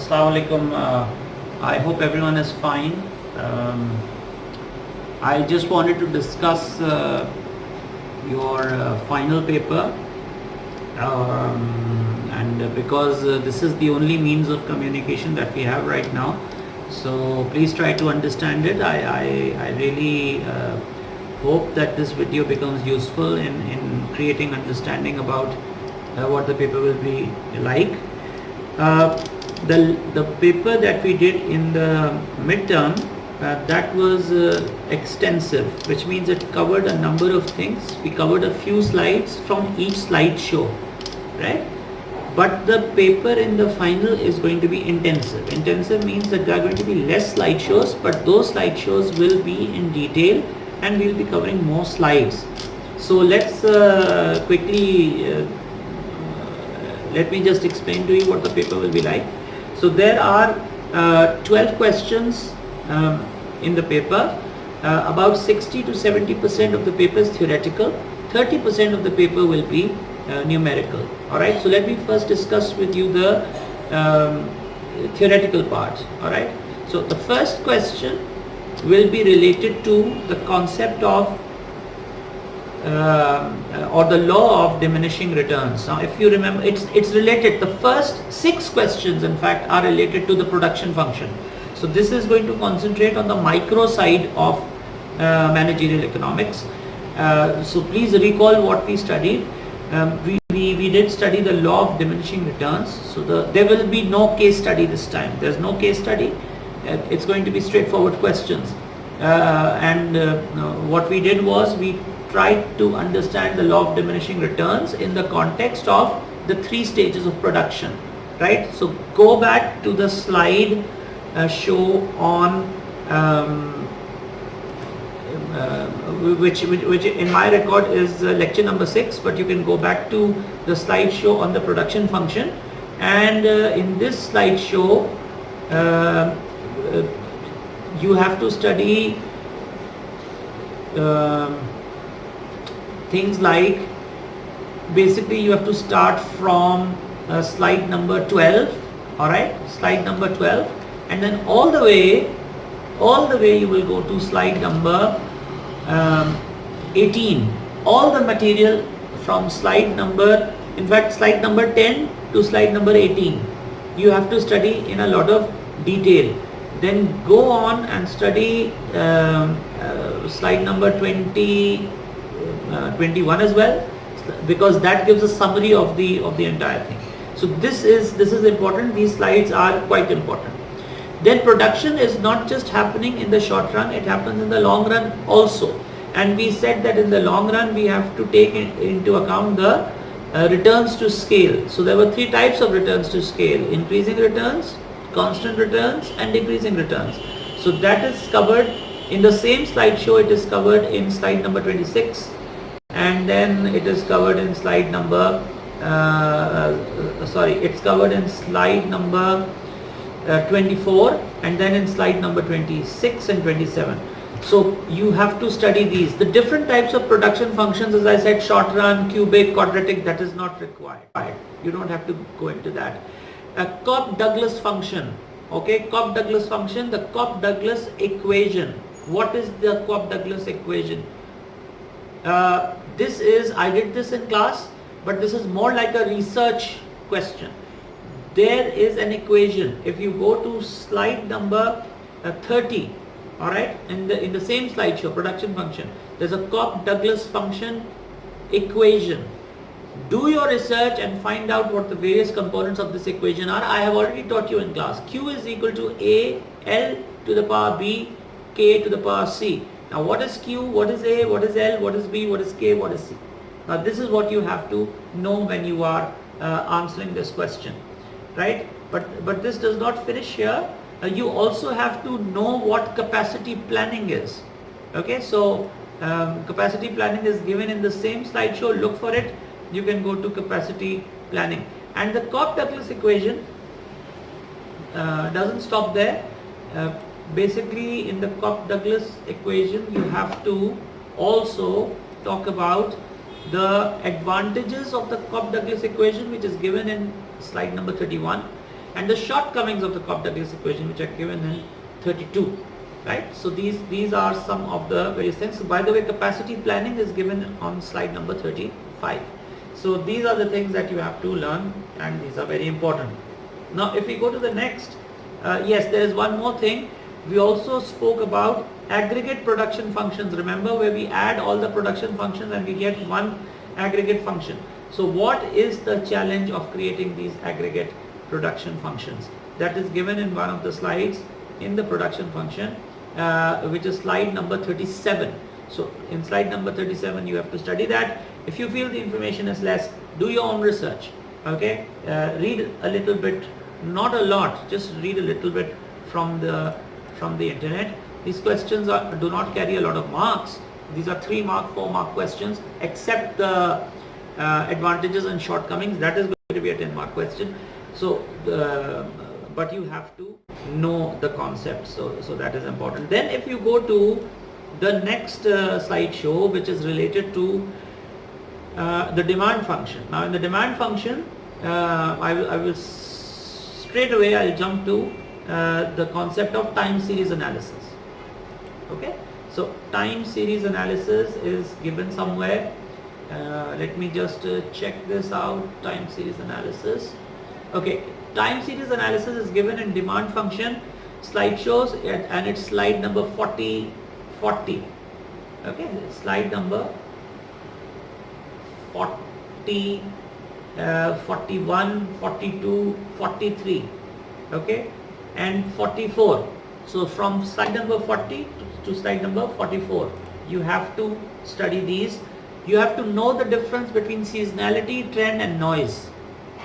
Assalamu alaikum. I hope everyone is fine. Um, I just wanted to discuss your final paper, and because this is the only means of communication that we have right now, so please try to understand it. I really hope that this video becomes useful in creating understanding about what the paper will be like. The paper that we did in the midterm, that was extensive, which means it covered a number of things. We covered a few slides from each slideshow, right? But the paper in the final is going to be intensive. Intensive means that there are going to be less slideshows, but those slideshows will be in detail and we'll be covering more slides. So let's quickly let me just explain to you what the paper will be like. So there are 12 questions in the paper. About 60 to 70% of the paper is theoretical. 30% of the paper will be numerical. Alright, so let me first discuss with you the theoretical part. Alright, so the first question will be related to the concept of or the law of diminishing returns. Now if you remember, it's related, the first 6 questions in fact are related to the production function. So this is going to concentrate on the micro side of managerial economics. So please recall what we studied. We did study the law of diminishing returns. So there will be no case study this time. There's no case study. It's going to be straightforward questions. What we did was we tried to understand the law of diminishing returns in the context of the 3 stages of production, right? So go back to the slide show on which in my record is lecture number 6, but you can go back to the slide show on the production function, and in this slide show you have to study things like, basically you have to start from slide number 12, alright, slide number 12, and then all the way you will go to slide number 18. All the material from slide number, in fact slide number 10 to slide number 18, you have to study in a lot of detail. Then go on and study slide number 20, 21 as well, because that gives a summary of the entire thing. So this is important. These slides are quite important. Then production is not just happening in the short run, it happens in the long run also. And we said that in the long run we have to take into account the returns to scale. So there were 3 types of returns to scale: increasing returns, constant returns, and decreasing returns. So that is covered in the same slideshow. It is covered in slide number 26, and then it is covered in slide number it's covered in slide number 24, and then in slide number 26 and 27. So you have to study these. The different types of production functions, as I said, short run, cubic, quadratic, that is not required. You don't have to go into that. A Cobb-Douglas function, okay, Cobb-Douglas function, the Cobb-Douglas equation. What is the Cobb-Douglas equation? This is, I did this in class, but this is more like a research question. There is an equation. If you go to slide number 30, all right, in the same slideshow, production function, there's a Cobb-Douglas function equation. Do your research and find out what the various components of this equation are. I have already taught you in class. Q is equal to A, L to the power B, K to the power C. Now what is Q, what is A, what is L, what is B, what is K, what is C? Now this is what you have to know when you are answering this question, right? But this does not finish here. You also have to know what capacity planning is. Okay, so capacity planning is given in the same slideshow. Look for it. You can go to capacity planning. And the Cobb-Douglas equation doesn't stop there. Basically in the Cobb-Douglas equation you have to also talk about the advantages of the Cobb-Douglas equation, which is given in slide number 31, and the shortcomings of the Cobb-Douglas equation, which are given in 32. Right? So these are some of the various things. So by the way, capacity planning is given on slide number 35. So these are the things that you have to learn, and these are very important. Now if we go to the next, yes, there is one more thing. We also spoke about aggregate production functions. Remember, where we add all the production functions and we get one aggregate function. So what is the challenge of creating these aggregate production functions? That is given in one of the slides in the production function, which is slide number 37. So in slide number 37 you have to study that. If you feel the information is less, do your own research. Okay, read a little bit, not a lot, just read a little bit from the internet. These questions do not carry a lot of marks. These are 3 mark, 4 mark questions, except the advantages and shortcomings. That is going to be a 10 mark question. So but you have to know the concept, so that is important. Then if you go to the next slideshow, which is related to the demand function. Now in the demand function, I will straight away I'll jump to the concept of time series analysis. Okay, so time series analysis is given somewhere. Let me just check this out. Time series analysis. Okay, time series analysis is given in demand function slideshows, and it's slide number 40. Okay, slide number 40, 41, 42, 43. Okay, and 44. So from slide number 40 to slide number 44, you have to study these. You have to know the difference between seasonality, trend and noise.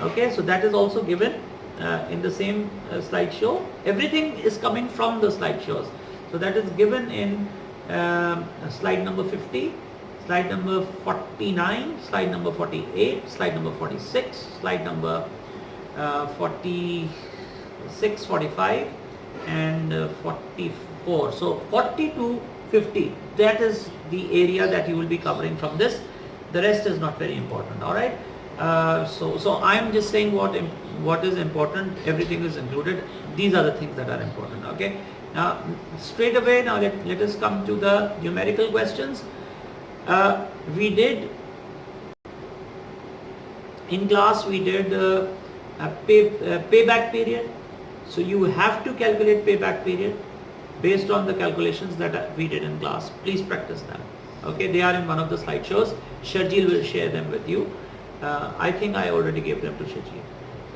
Okay, so that is also given in the same slideshow. Everything is coming from the slideshows. So that is given in slide number 50, slide number 49, slide number 48, slide number 46, slide number 46, 45 and 44. So 40 to 50, that is the area that you will be covering from this. The rest is not very important. All right. So I'm just saying what is important. Everything is included. These are the things that are important. Okay. Now straight away, now let us come to the numerical questions. We did in class, we did a payback period. So you have to calculate payback period based on the calculations that we did in class. Please practice them. Okay, they are in one of the slideshows. Sharjeel will share them with you. I think I already gave them to Sharjeel.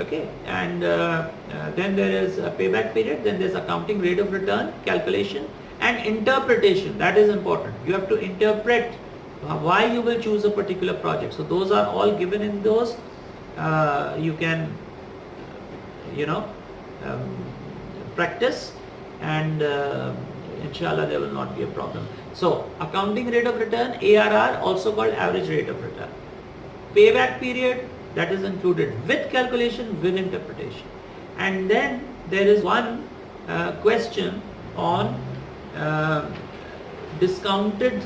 Okay, and then there is a payback period. Then there's accounting rate of return calculation and interpretation. That is important. You have to interpret why you will choose a particular project. So those are all given in those. You can, practice, and inshallah there will not be a problem. So accounting rate of return, ARR, also called average rate of return. Payback period, that is included with calculation, with interpretation. And then there is one question on discounted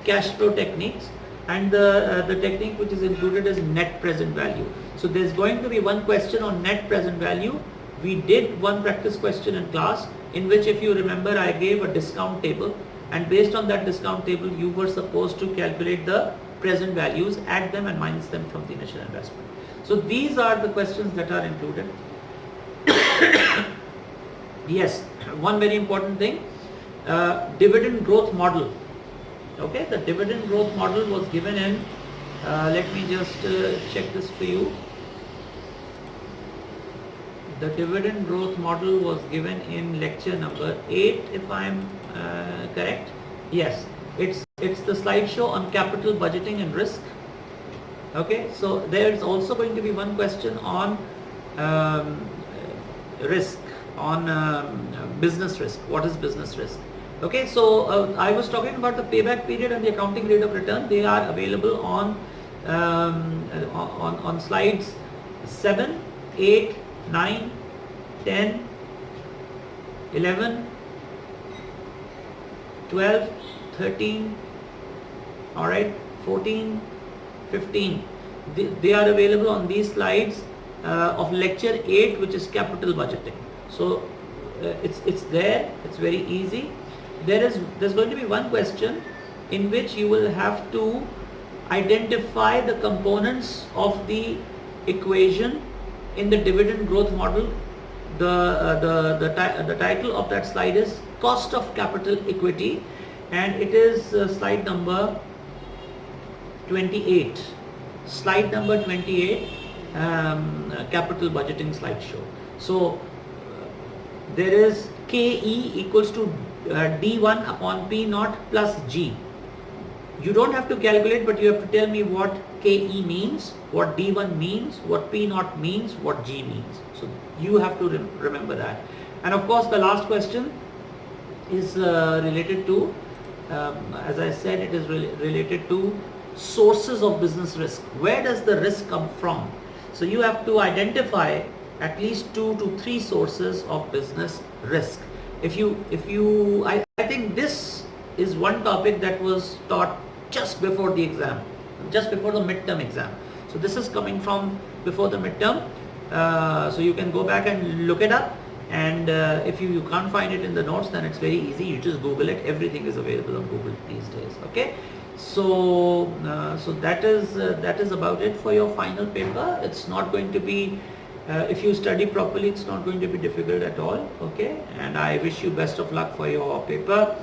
cash flow techniques, and the technique which is included is net present value. So there's going to be one question on net present value. We did one practice question in class, in which, if you remember, I gave a discount table, and based on that discount table you were supposed to calculate the present values, add them and minus them from the initial investment. So these are the questions that are included. Yes, one very important thing, dividend growth model. Okay, the dividend growth model was given in, let me just check this for you. The dividend growth model was given in lecture number 8, if I am correct. Yes, it's the slideshow on capital budgeting and risk. Okay, so there is also going to be one question on risk, on business risk. What is business risk? Okay, so I was talking about the payback period and the accounting rate of return. They are available on slides 7, 8, 9, 10, 11, 12, 13, all right, 14, 15. They are available on these slides of lecture 8, which is capital budgeting. So it's there, it's very easy. There's going to be one question in which you will have to identify the components of the equation in the dividend growth model. The title of that slide is cost of capital equity, and it is slide number 28. Slide number 28, capital budgeting slideshow. So there is KE equals to D1 upon P naught plus G. You don't have to calculate, but you have to tell me what KE means, what D1 means, what P naught means, what G means. So you have to remember that. And of course the last question is related to, as I said, it is related to sources of business risk. Where does the risk come from? So you have to identify at least 2 to 3 sources of business risk. I think this is one topic that was taught just before the exam, just before the midterm exam. So this is coming from before the midterm. So you can go back and look it up, and if you can't find it in the notes, then it's very easy. You just Google it. Everything is available on Google these days. Okay. So that is about it for your final paper. It's not going to be, if you study properly, it's not going to be difficult at all. Okay, and I wish you best of luck for your paper.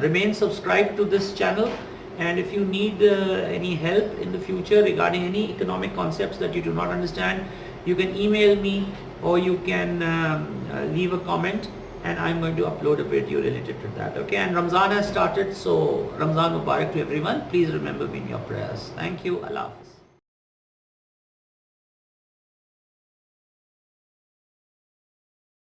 Remain subscribed to this channel, and if you need any help in the future regarding any economic concepts that you do not understand, you can email me, or you can leave a comment, and I'm going to upload a video related to that. Okay, and Ramzan has started, so Ramzan Mubarak to everyone. Please remember me in your prayers. Thank you. Allah Hafiz.